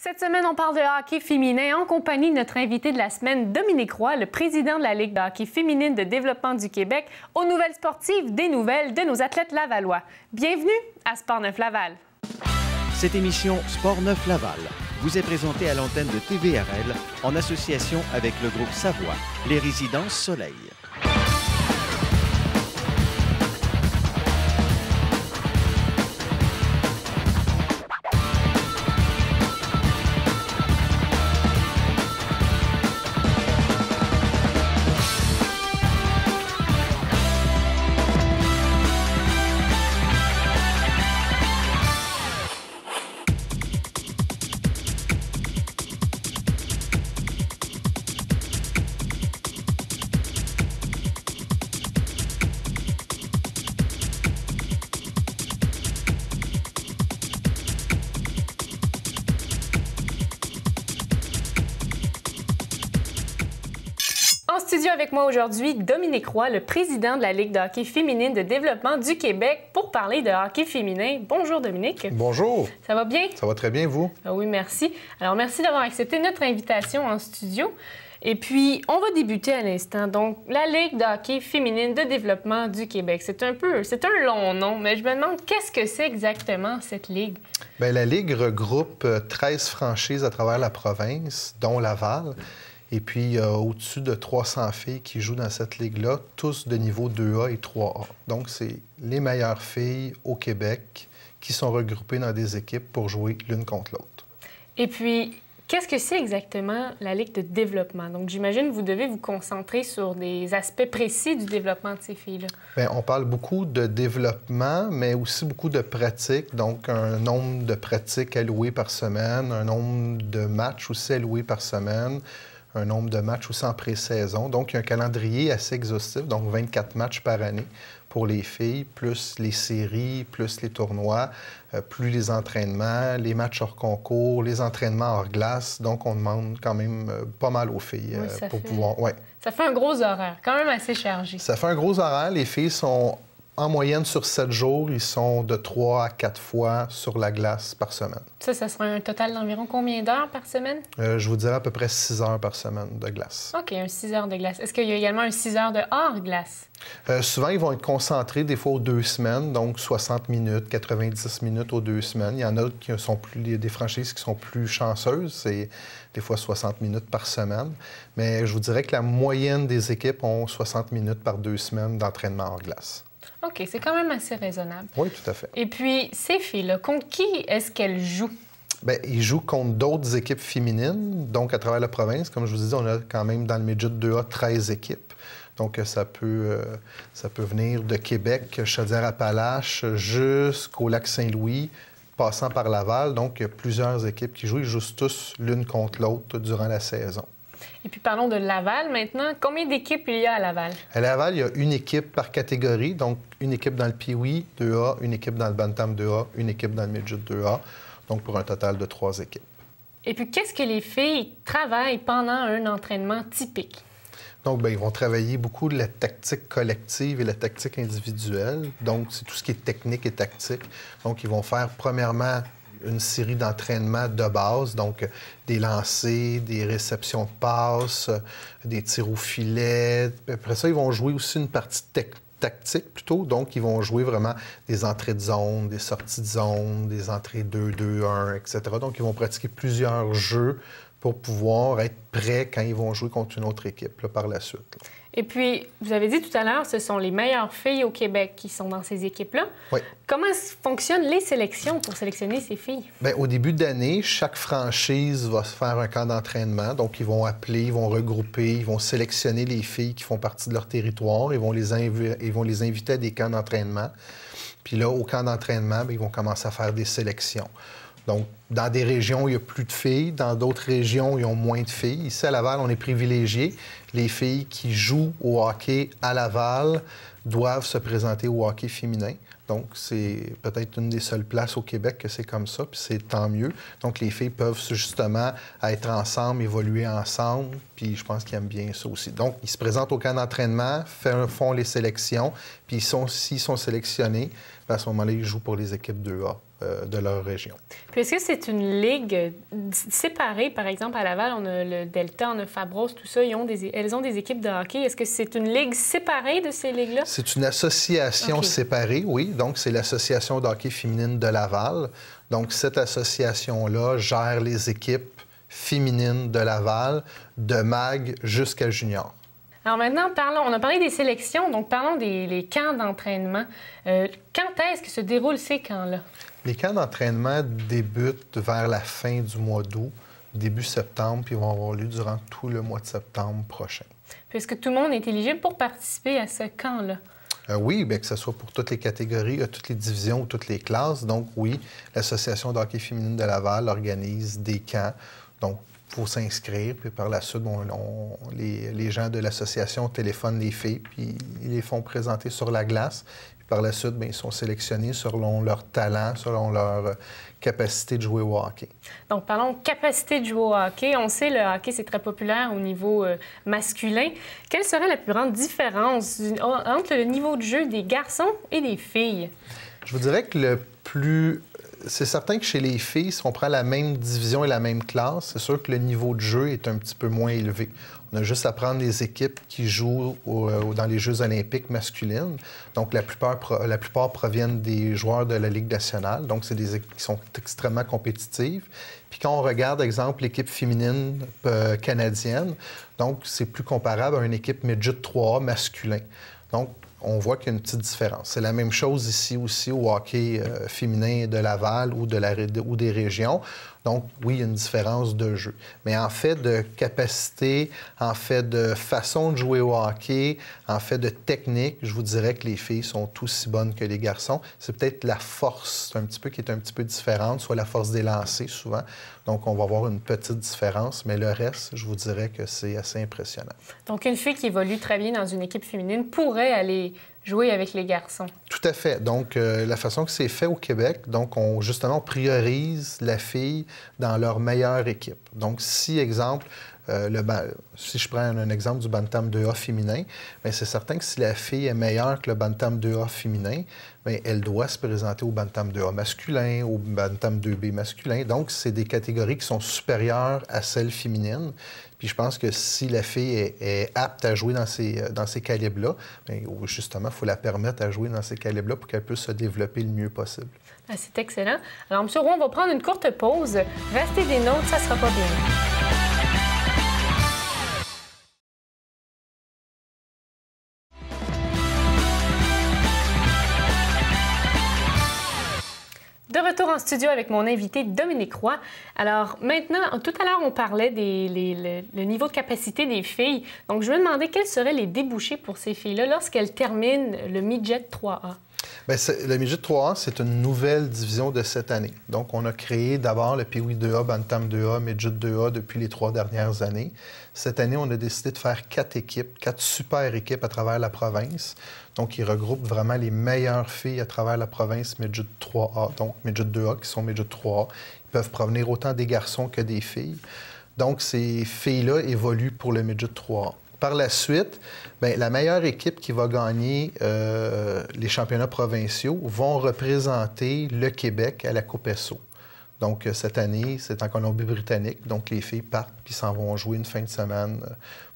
Cette semaine, on parle de hockey féminin en compagnie de notre invité de la semaine, Dominique Roy, le président de la Ligue de hockey féminine de développement du Québec, aux nouvelles sportives des nouvelles de nos athlètes lavallois. Bienvenue à Sport-Neuf Laval. Cette émission Sport-Neuf Laval vous est présentée à l'antenne de TVRL en association avec le groupe Savoie, les Résidences Soleil. En studio avec moi aujourd'hui, Dominique Roy, le président de la Ligue de hockey féminine de développement du Québec, pour parler de hockey féminin. Bonjour Dominique. Bonjour. Ça va bien? Ça va très bien, vous? Oui, merci. Alors, merci d'avoir accepté notre invitation en studio. Et puis, on va débuter à l'instant. Donc, la Ligue de hockey féminine de développement du Québec. C'est un long nom, mais je me demande qu'est-ce que c'est exactement cette ligue? Bien, la Ligue regroupe 13 franchises à travers la province, dont Laval. Et puis, il y a au-dessus de 300 filles qui jouent dans cette ligue-là, tous de niveau 2A et 3A. Donc, c'est les meilleures filles au Québec qui sont regroupées dans des équipes pour jouer l'une contre l'autre. Et puis, qu'est-ce que c'est exactement la Ligue de développement? Donc, j'imagine que vous devez vous concentrer sur des aspects précis du développement de ces filles-là. Bien, on parle beaucoup de développement, mais aussi beaucoup de pratiques. Donc, un nombre de pratiques allouées par semaine, un nombre de matchs aussi alloués par semaine, un nombre de matchs aussi en pré-saison. Donc, il y a un calendrier assez exhaustif, donc 24 matchs par année pour les filles, plus les séries, plus les tournois, plus les entraînements, les matchs hors concours, les entraînements hors glace. Donc, on demande quand même pas mal aux filles pour pouvoir... Ouais. Ça fait un gros horaire, quand même assez chargé. Ça fait un gros horaire. Les filles sont... En moyenne, sur 7 jours, ils sont de 3 à 4 fois sur la glace par semaine. Ça sera un total d'environ combien d'heures par semaine? Je vous dirais à peu près 6 heures par semaine de glace. OK, un 6 heures de glace. Est-ce qu'il y a également un 6 heures de hors-glace? Souvent, ils vont être concentrés des fois aux 2 semaines, donc 60 minutes, 90 minutes aux 2 semaines. Il y en a qui sont des franchises qui sont plus chanceuses, c'est des fois 60 minutes par semaine. Mais je vous dirais que la moyenne des équipes ont 60 minutes par 2 semaines d'entraînement hors glace. OK, c'est quand même assez raisonnable. Oui, tout à fait. Et puis, ces filles-là, contre qui est-ce qu'elles jouent? Bien, ils jouent contre d'autres équipes féminines, donc à travers la province. Comme je vous disais, on a quand même dans le midget 2A 13 équipes. Donc, ça peut venir de Québec, Chaudière-Appalaches, jusqu'au Lac-Saint-Louis, passant par Laval. Donc, il y a plusieurs équipes qui jouent. Ils jouent tous l'une contre l'autre durant la saison. Et puis, parlons de Laval maintenant. Combien d'équipes il y a à Laval? À Laval, il y a une équipe par catégorie. Donc, une équipe dans le Pee-Wee 2A, une équipe dans le Bantam 2A, une équipe dans le Midget 2A. Donc, pour un total de 3 équipes. Et puis, qu'est-ce que les filles travaillent pendant un entraînement typique? Donc, bien, ils vont travailler beaucoup de la tactique collective et la tactique individuelle. Donc, c'est tout ce qui est technique et tactique. Donc, ils vont faire, premièrement, une série d'entraînements de base, donc des lancers, des réceptions de passes, des tirs au filet. Après ça, ils vont jouer aussi une partie tactique plutôt. Donc, ils vont jouer vraiment des entrées de zone, des sorties de zone, des entrées 2-2-1, etc. Donc, ils vont pratiquer plusieurs jeux pour pouvoir être prêts quand ils vont jouer contre une autre équipe là, par la suite. Là. Et puis, vous avez dit tout à l'heure, ce sont les meilleures filles au Québec qui sont dans ces équipes-là. Oui. Comment fonctionnent les sélections pour sélectionner ces filles? Bien, au début d'année, chaque franchise va se faire un camp d'entraînement. Donc, ils vont appeler, ils vont regrouper, ils vont sélectionner les filles qui font partie de leur territoire. Ils vont les inviter à des camps d'entraînement. Puis là, au camp d'entraînement, bien, ils vont commencer à faire des sélections. Donc, dans des régions où il y a plus de filles, dans d'autres régions où ils ont moins de filles. Ici, à Laval, on est privilégiés. Les filles qui jouent au hockey à Laval doivent se présenter au hockey féminin. Donc, c'est peut-être une des seules places au Québec que c'est comme ça, puis c'est tant mieux. Donc, les filles peuvent justement être ensemble, évoluer ensemble, puis je pense qu'ils aiment bien ça aussi. Donc, ils se présentent au camp d'entraînement, font les sélections, puis s'ils sont sélectionnés, à ce moment-là, ils jouent pour les équipes 2A de leur région. Puis est-ce que c'est une ligue séparée? Par exemple, à Laval, on a le Delta, on a Fabros, tout ça, elles ont des équipes de hockey. Est-ce que c'est une ligue séparée de ces ligues-là? C'est une association séparée, oui. Donc, c'est l'Association de hockey féminine de Laval. Donc, cette association-là gère les équipes féminines de Laval, de MAG jusqu'à junior. Alors maintenant, on a parlé des sélections, donc parlons des camps d'entraînement. Quand est-ce que se déroulent ces camps-là? Les camps d'entraînement débutent vers la fin du mois d'août, début septembre, puis ils vont avoir lieu durant tout le mois de septembre prochain. Puis est-ce que tout le monde est éligible pour participer à ce camp-là? Oui, bien que ce soit pour toutes les catégories, toutes les divisions ou toutes les classes. Donc oui, l'Association de hockey féminine de Laval organise des camps. Donc, il faut s'inscrire, puis par la suite, les gens de l'association téléphonent les filles, puis ils les font présenter sur la glace. Puis par la suite, bien, ils sont sélectionnés selon leur talent, selon leur capacité de jouer au hockey. Donc, parlons capacité de jouer au hockey. On sait, le hockey, c'est très populaire au niveau masculin. Quelle serait la plus grande différence entre le niveau de jeu des garçons et des filles? Je vous dirais que c'est certain que chez les filles, si on prend la même division et la même classe, c'est sûr que le niveau de jeu est un petit peu moins élevé. On a juste à prendre les équipes qui jouent dans les Jeux olympiques masculines. Donc, la plupart proviennent des joueurs de la Ligue nationale. Donc, c'est des équipes qui sont extrêmement compétitives. Puis quand on regarde, exemple, l'équipe féminine canadienne, donc c'est plus comparable à une équipe midget 3A masculin. Donc, on voit qu'il y a une petite différence. C'est la même chose ici aussi au hockey féminin de Laval ou des régions. Donc, oui, il y a une différence de jeu. Mais en fait de capacité, en fait de façon de jouer au hockey, en fait de technique, je vous dirais que les filles sont aussi bonnes que les garçons. C'est peut-être la force qui est un petit peu différente, soit la force des lancers souvent. Donc, on va avoir une petite différence, mais le reste, je vous dirais que c'est assez impressionnant. Donc, une fille qui évolue très bien dans une équipe féminine pourrait aller jouer avec les garçons. Tout à fait. Donc, la façon que c'est fait au Québec, donc, on priorise la fille dans leur meilleure équipe. Donc, si, exemple, si je prends un exemple du Bantam 2A féminin, bien, c'est certain que si la fille est meilleure que le Bantam 2A féminin, bien, elle doit se présenter au Bantam 2A masculin, au Bantam 2B masculin. Donc, c'est des catégories qui sont supérieures à celles féminines. Puis je pense que si la fille est apte à jouer dans ces calibres-là, bien, justement, il faut la permettre à jouer dans ces calibres-là pour qu'elle puisse se développer le mieux possible. Ah, c'est excellent. Alors, M. Roy, on va prendre une courte pause. Restez des nôtres, ça ne sera pas bien. De retour en studio avec mon invité Dominique Roy. Alors maintenant, tout à l'heure, on parlait le niveau de capacité des filles. Donc, je me demandais quels seraient les débouchés pour ces filles-là lorsqu'elles terminent le Midget 3A. Bien, le Midget 3A, c'est une nouvelle division de cette année. Donc, on a créé d'abord le Pee-Wee 2A, Bantam 2A, Midget 2A depuis les 3 dernières années. Cette année, on a décidé de faire 4 super équipes à travers la province. Donc, ils regroupent vraiment les meilleures filles à travers la province Midget 3A, donc Midget 2A qui sont Midget 3A. Ils peuvent provenir autant des garçons que des filles. Donc, ces filles-là évoluent pour le Midget 3A. Par la suite, bien, la meilleure équipe qui va gagner les championnats provinciaux vont représenter le Québec à la Coupe SO. Donc, cette année, c'est en Colombie-Britannique. Donc, les filles partent puis s'en vont jouer une fin de semaine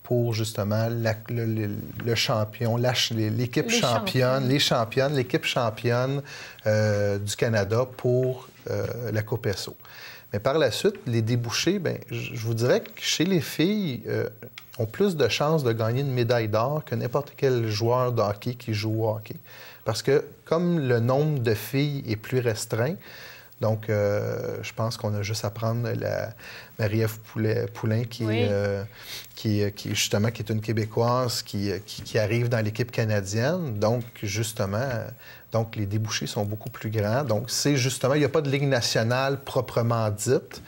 pour, justement, le champion, l'équipe championne, l'équipe championne du Canada pour la Coupe SO. Mais par la suite, les débouchés, bien, je vous dirais que chez les filles, ont plus de chances de gagner une médaille d'or que n'importe quel joueur de hockey qui joue au hockey. Parce que comme le nombre de filles est plus restreint, donc je pense qu'on a juste à prendre la Marie-Ève Poulain qui est une Québécoise qui arrive dans l'équipe canadienne. Donc, justement, les débouchés sont beaucoup plus grands. Donc, c'est justement, il n'y a pas de ligue nationale proprement dite.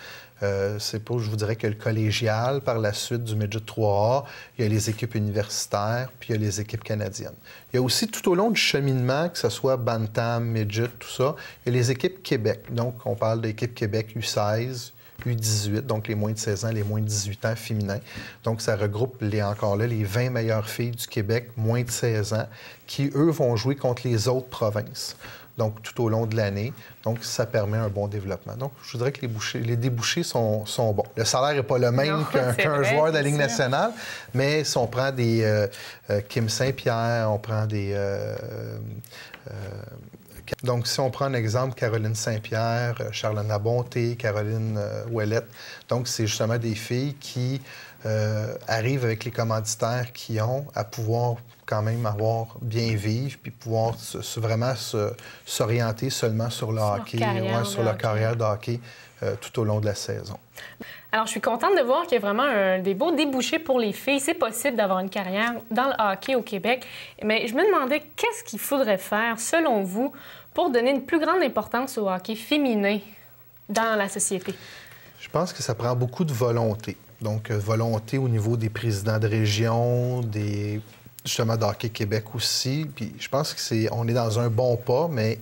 C'est pas, je vous dirais, que le collégial, par la suite du Midget 3A, il y a les équipes universitaires, puis il y a les équipes canadiennes. Il y a aussi, tout au long du cheminement, que ce soit Bantam, Midget, tout ça, il y a les équipes Québec. Donc, on parle d'équipe Québec U16, U18, donc les moins de 16 ans, les moins de 18 ans féminins. Donc, ça regroupe encore là les 20 meilleures filles du Québec, moins de 16 ans, qui, eux, vont jouer contre les autres provinces. Donc, tout au long de l'année. Donc, ça permet un bon développement. Donc, je voudrais que les débouchés sont bons. Le salaire n'est pas le même qu'un joueur de la Ligue nationale, mais si on prend des Kim Saint-Pierre, on prend des... donc, si on prend un exemple, Caroline Saint-Pierre, Charlene Bonté, Caroline Ouellette, donc, c'est justement des filles qui arrivent avec les commanditaires qu'ils ont à pouvoir quand même bien vivre, puis pouvoir vraiment s'orienter seulement sur le hockey, sur leur carrière de hockey tout au long de la saison. Alors, je suis contente de voir qu'il y a vraiment des beaux débouchés pour les filles. C'est possible d'avoir une carrière dans le hockey au Québec. Mais je me demandais, qu'est-ce qu'il faudrait faire, selon vous, pour donner une plus grande importance au hockey féminin dans la société? Je pense que ça prend beaucoup de volonté. Donc, volonté au niveau des présidents de région, justement d'Hockey Québec aussi. Puis je pense qu'on est dans un bon pas, mais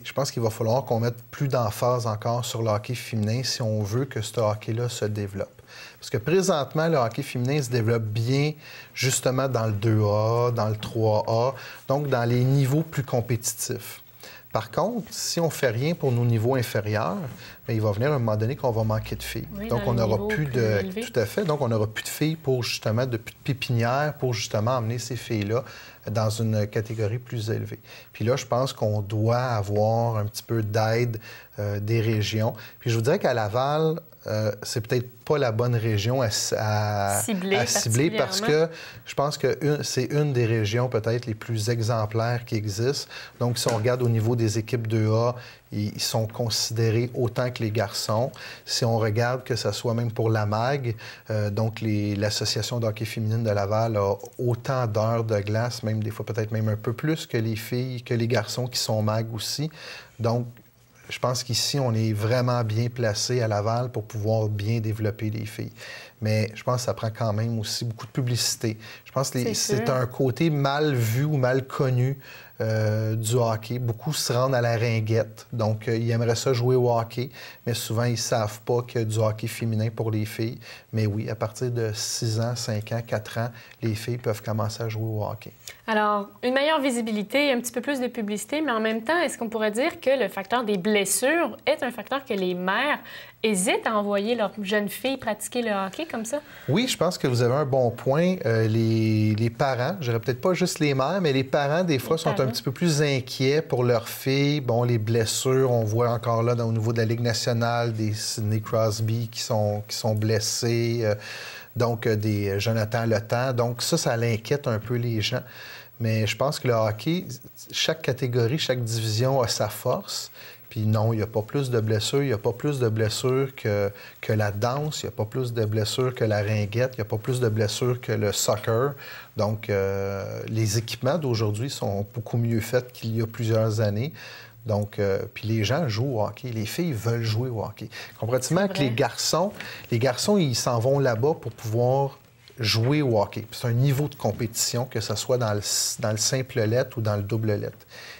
je pense qu'il va falloir qu'on mette plus d'emphase encore sur le hockey féminin si on veut que ce hockey-là se développe. Parce que présentement, le hockey féminin se développe bien justement dans le 2A, dans le 3A, donc dans les niveaux plus compétitifs. Par contre, si on ne fait rien pour nos niveaux inférieurs, bien, il va venir un moment donné qu'on va manquer de filles. Oui, donc, on n'aura plus de... Tout à fait. Donc, on n'aura plus de filles pour justement, plus de pépinières pour justement emmener ces filles-là dans une catégorie plus élevée. Puis là, je pense qu'on doit avoir un petit peu d'aide des régions. Puis je vous dirais qu'à Laval, c'est peut-être pas la bonne région à cibler parce que je pense que c'est une des régions peut-être les plus exemplaires qui existent. Donc, si on regarde au niveau des équipes 2A, ils sont considérés autant que les garçons. Si on regarde que ce soit même pour la MAG, donc l'Association de hockey féminine de Laval a autant d'heures de glace, même des fois peut-être même un peu plus que les filles, que les garçons qui sont MAG aussi. Donc, je pense qu'ici, on est vraiment bien placé à Laval pour pouvoir bien développer les filles. Mais je pense que ça prend quand même aussi beaucoup de publicité. Je pense que c'est un côté mal vu ou mal connu du hockey. Beaucoup se rendent à la ringuette. Donc, ils aimeraient ça jouer au hockey, mais souvent, ils ne savent pas qu'il y a du hockey féminin pour les filles. Mais oui, à partir de 6 ans, 5 ans, 4 ans, les filles peuvent commencer à jouer au hockey. Alors, une meilleure visibilité, un petit peu plus de publicité, mais en même temps, est-ce qu'on pourrait dire que le facteur des blessures est un facteur que les mères hésitent à envoyer leurs jeunes filles pratiquer le hockey comme ça? Oui, je pense que vous avez un bon point. Les parents, je dirais peut-être pas juste les mères, mais les parents, des fois, sont un petit peu plus inquiets pour leurs filles. Bon, les blessures, on voit encore là, au niveau de la Ligue nationale, des Sidney Crosby qui sont blessés, donc des Jonathan Letang. Donc ça l'inquiète un peu les gens. Mais je pense que le hockey, chaque catégorie, chaque division a sa force. Puis non, il n'y a pas plus de blessures. Il n'y a pas plus de blessures que la danse. Il n'y a pas plus de blessures que la ringuette. Il n'y a pas plus de blessures que le soccer. Donc, les équipements d'aujourd'hui sont beaucoup mieux faits qu'il y a plusieurs années. Donc, puis les gens jouent au hockey. Les filles veulent jouer au hockey. Comparativement que les garçons, ils s'en vont là-bas pour pouvoir jouer au hockey. C'est un niveau de compétition, que ce soit dans le simple lettre ou dans le double lettre.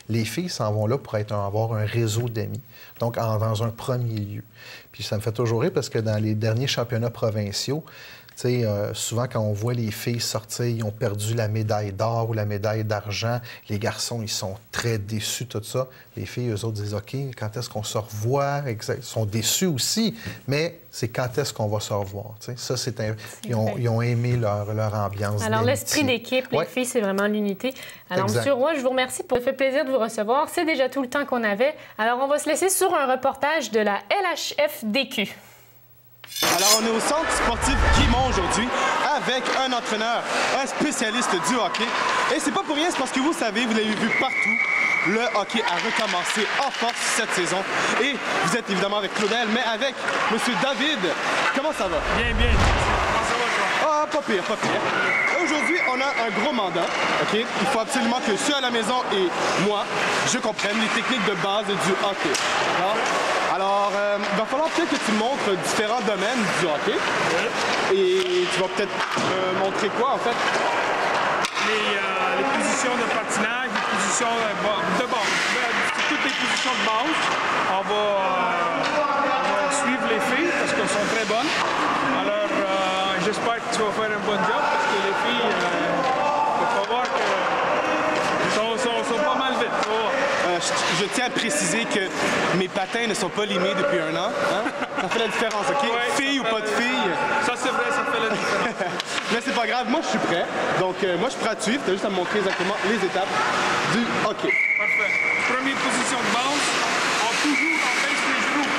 Les filles s'en vont là pour avoir un réseau d'amis, donc dans un premier lieu. Puis ça me fait toujours rire parce que dans les derniers championnats provinciaux, tu sais, souvent, quand on voit les filles sortir, ils ont perdu la médaille d'or ou la médaille d'argent. Les garçons, ils sont très déçus, tout ça. Les filles, eux autres, disent « OK, quand est-ce qu'on se revoit? » Ils sont déçus aussi, mais c'est quand est-ce qu'on va se revoir. Tu sais, ça, ils ont aimé leur ambiance. Alors, l'esprit d'équipe, les filles, c'est vraiment l'unité. Alors, M. Roy, je vous remercie. Ça fait plaisir de vous recevoir. C'est déjà tout le temps qu'on avait. Alors, on va se laisser sur un reportage de la LHFDQ. Alors, on est au centre sportif Guimont aujourd'hui avec un entraîneur, un spécialiste du hockey. Et c'est pas pour rien, c'est parce que vous savez, vous l'avez vu partout, le hockey a recommencé en force cette saison. Et vous êtes évidemment avec Claudel, mais avec M. David. Comment ça va? Bien, bien. Comment ça va, toi? Ah, pas pire, pas pire. Aujourd'hui, on a un gros mandat, OK? Il faut absolument que ceux à la maison et moi, je comprenne les techniques de base du hockey. Alors, il va falloir peut-être que tu me montres différents domaines du hockey. Oui. Et tu vas peut-être me montrer quoi, en fait? Les positions de patinage, les positions de base. Toutes les positions de base. On va suivre les filles parce qu'elles sont très bonnes. Alors, j'espère que tu vas faire un bon job parce que les filles, il faut voir qu'elles sont pas mal vite. Je tiens à préciser que mes patins ne sont pas limés depuis 1 an. Hein? Ça fait la différence, OK? Ouais, fille ou pas de fille. Ça, c'est vrai, ça fait la différence. Mais c'est pas grave, moi je suis prêt. Donc, moi je suis prêt à te suivre. Tu as juste à me montrer exactement les étapes du hockey. Parfait. Première position de base. On toujours en baisse les genoux.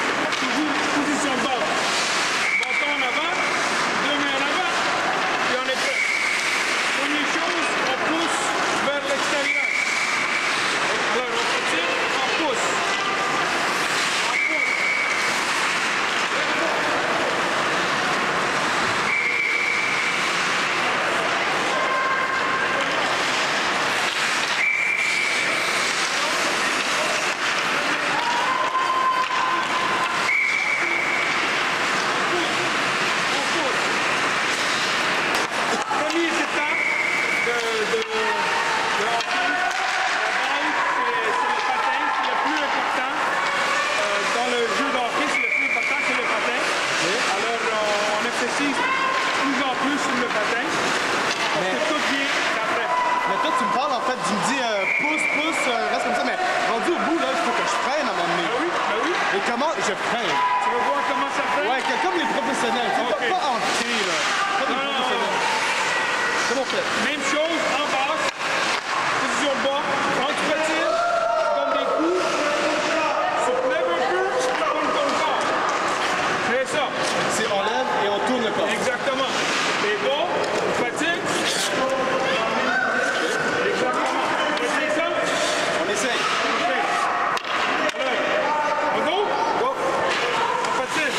Toujours position de base. Bâton en avant, 2 mains en avant, puis on est prêt. Première chose, on pousse vers l'extérieur. Alors, on retire, on pousse. On pousse. Je freine. Tu veux voir comment ça fait? Ouais, comme les professionnels. C'est Ok. pas ancré, là. Pas des professionnels. C'est bon, fait. Même chose, en basse, position de bas. Quand tu patines, tu donnes des coups, tu te lèves un peu, tu tournes ton corps. C'est ça. C'est on lève et on tourne le corps. Exactement. Les bas, tu patines. Exactement. On essaye ça? On essaye. On go? Go. On patine.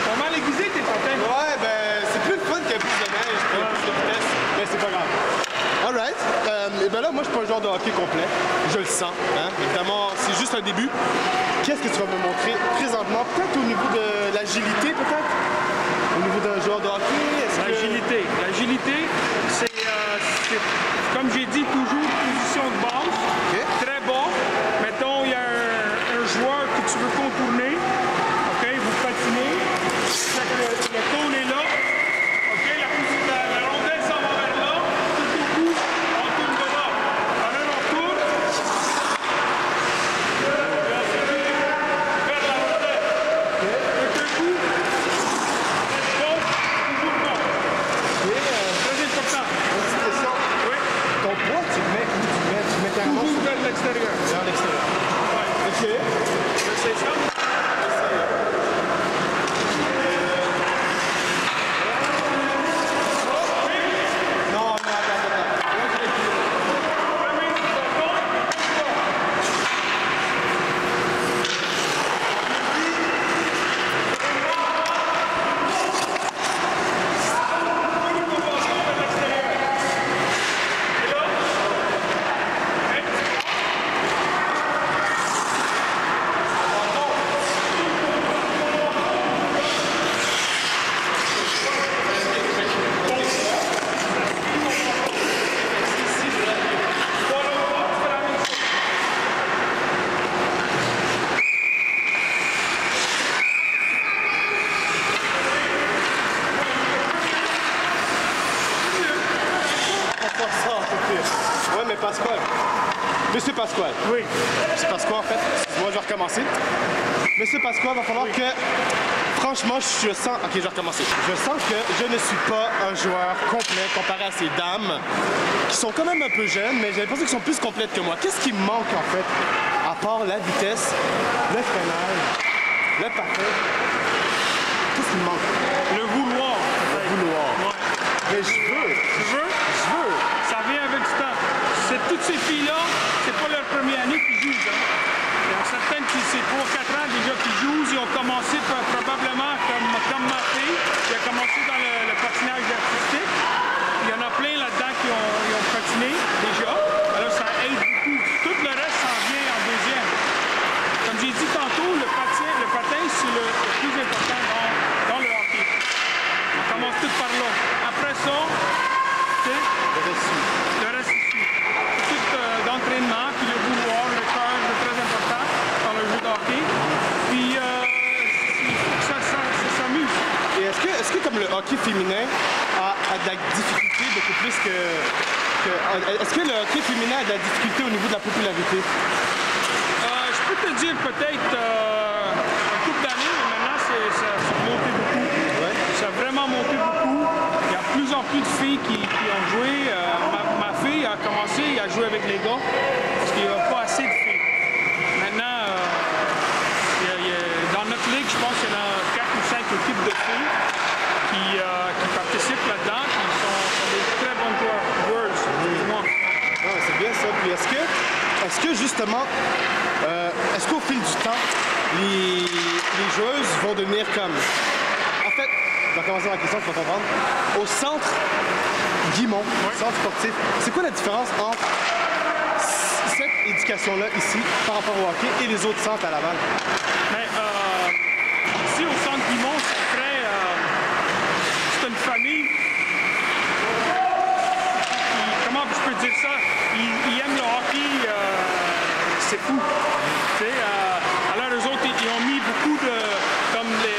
Pas mal aiguisé tes patins. Ouais, ben, c'est plus le fun qu'il y a plus de neige, qu'il y a plus de vitesse, mais c'est pas grave. Alright. Et ben là, moi, je suis pas un joueur de hockey complet. Je le sens. Hein? Évidemment, c'est juste un début. Qu'est-ce que tu vas me montrer présentement? Peut-être au niveau de l'agilité, peut-être? Au niveau d'un joueur de hockey? L'agilité. L'agilité, c'est, comme j'ai dit, toujours position de base. OK. Très bas. Mettons, il y a un joueur que tu veux contourner. OK, vous patinez. Fait que le cône est là. OK, la rondelle s'en va vers là. Tout au bout, on tourne de là. Alors, on tourne. Vers la rondelle. Tout un coup. Bon, toujours bon. Très important. Petite question. Oui. Ton poids, tu le mets où? Tu le mets carrément Toujours vers l'extérieur. vers l'extérieur. OK. C'est ça? Non, attends. Ouais, mais Pasquale. Monsieur Pasquale. Oui. Monsieur Pasquale, en fait, excuse-moi, je vais recommencer. Monsieur Pasquale, va falloir que, franchement, je sens... Ok, je vais recommencer. Je sens que je ne suis pas un joueur complet comparé à ces dames qui sont quand même un peu jeunes, mais j'ai l'impression qu'elles sont plus complètes que moi. Qu'est-ce qui me manque, en fait, à part la vitesse, le freinage, le patin? Qu'est-ce qui me manque? Le vouloir. Le vouloir. Ouais. Mais je veux. Tu veux? Je veux. Ça vient avec du temps. Toutes ces filles-là, c'est pas leur première année qu'ils jouent. Hein. Il y en a certaines qui, c'est 3-4 ans déjà qu'ils jouent. Ils ont commencé probablement comme ma fille, qui a commencé dans le patinage artistique. Il y en a plein là-dedans qui ont patiné déjà. Alors ça aide beaucoup. Tout le reste s'en vient en deuxième. Comme j'ai dit tantôt, le patin, c'est le plus important. Donc, comme le hockey féminin a de la difficulté beaucoup plus que... Est-ce que le hockey féminin a de la difficulté au niveau de la popularité? Je peux te dire peut-être un couple d'années, mais maintenant, ça a monté beaucoup. Ouais. Ça a vraiment monté beaucoup. Il y a de plus en plus de filles qui ont joué. Ma fille a commencé à jouer avec les gars parce qu'il n'y a pas assez de filles. Maintenant, dans notre ligue, je pense qu'il y en a 4 ou 5 équipes de filles qui participent là-dedans, qui sont des très bonnes joueuses. C'est bien ça. Puis est-ce que justement, est-ce qu'au fil du temps, les joueuses vont devenir comme... En fait, je vais commencer ma question, tu vas comprendre. Au centre Guimont, centre sportif, c'est quoi la différence entre cette éducation-là ici par rapport au hockey et les autres centres à Laval? Mais, ici, au centre Guimont, c'est très... c'est une famille... Comment je peux dire ça? Ils aiment le hockey, c'est fou. Alors, eux autres, ils ont mis beaucoup de... Comme le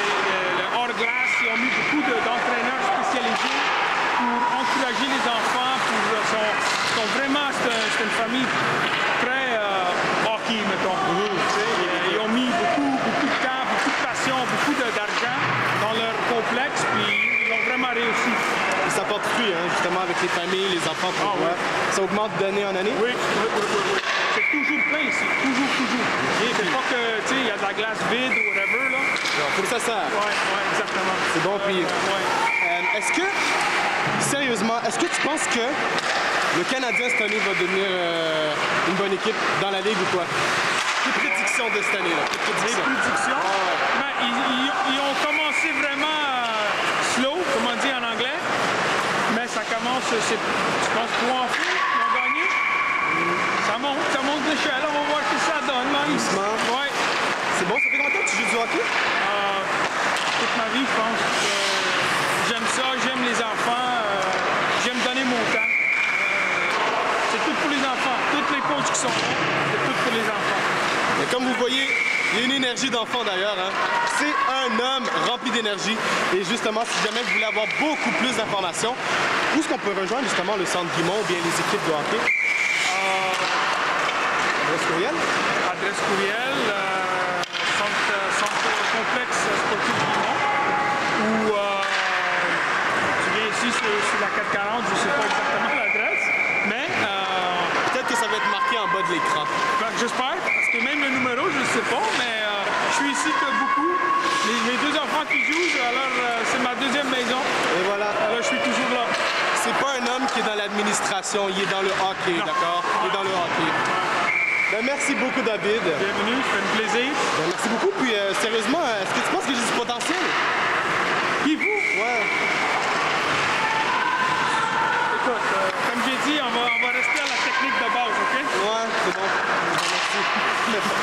hors-glace, ils ont mis beaucoup d'entraîneurs spécialisés pour encourager les enfants. C'est une famille très hockey, mettons. Ils ont mis beaucoup de temps, beaucoup de passion, beaucoup d'argent dans leur complexe, puis ils ont vraiment réussi. Et ça porte fruit, hein, justement, avec les familles, les enfants, pour voir. Ça augmente d'année en année? Oui. C'est toujours plein ici, toujours. C'est pas que, tu sais, il y a de la glace vide ou whatever, là. Pour ça sert. Oui, exactement. C'est bon, puis... est-ce que, sérieusement, est-ce que tu penses que le Canadien cette année va devenir une bonne équipe dans la Ligue ou quoi? Tes prédictions de cette année-là? Les prédictions? Ben, ils ont commencé vraiment slow, comme on dit en anglais. Mais ça commence, je pense, 3 en fil, ils ont gagné. Ça monte l'échelle, on va voir ce que ça donne, même. Doucement. Ouais. C'est bon, ça fait combien de temps que tu joues du hockey? Toute ma vie, je pense. J'aime ça, j'aime les enfants, j'aime donner mon temps. C'est tout pour les enfants. Tous les coachs qui sont là, c'est tout pour les enfants. Et comme vous voyez, il y a une énergie d'enfant d'ailleurs. Hein? C'est un homme rempli d'énergie. Et justement, si jamais vous voulez avoir beaucoup plus d'informations, où est-ce qu'on peut rejoindre justement le centre Guimont ou bien les équipes de hockey? Adresse courriel? Adresse courriel, centre complexe sportif Guimont. Ou tu viens ici sur la 440, je ne sais pas exactement l'adresse, mais... peut-être que ça va être marqué en bas de l'écran. Ben, j'espère, parce que même le numéro, je ne sais pas, mais je suis ici que beaucoup. Mes 2 enfants qui jouent, alors c'est ma 2e maison. Et voilà. Alors je suis toujours là. C'est pas un homme qui est dans l'administration, il est dans le hockey, d'accord? Il est dans le hockey. Ben, merci beaucoup, David. Bienvenue, ça fait un plaisir. Ben, merci beaucoup. Puis, sérieusement, est-ce que tu penses que j'ai du potentiel? Qui vous? Ouais. Écoute, comme j'ai dit, on va rester à la technique de base, OK? Ouais, c'est bon. Merci.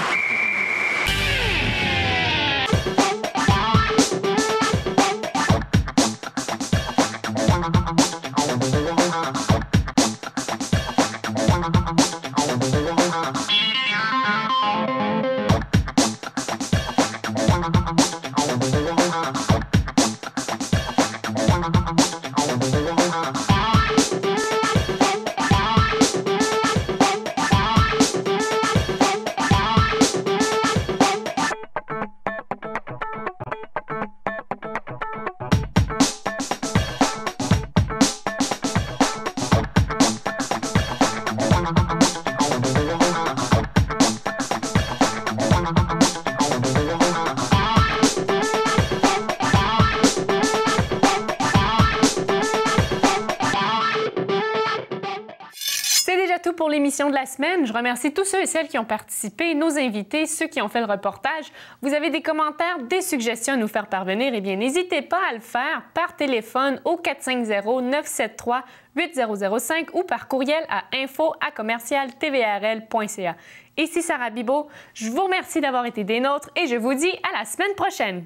Pour l'émission de la semaine, je remercie tous ceux et celles qui ont participé, nos invités, ceux qui ont fait le reportage. Vous avez des commentaires, des suggestions à nous faire parvenir, eh bien, n'hésitez pas à le faire par téléphone au 450-973-8005 ou par courriel à info@commercialtvrl.ca. Ici Sarah Bibeau, je vous remercie d'avoir été des nôtres et je vous dis à la semaine prochaine.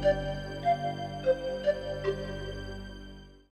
Bye!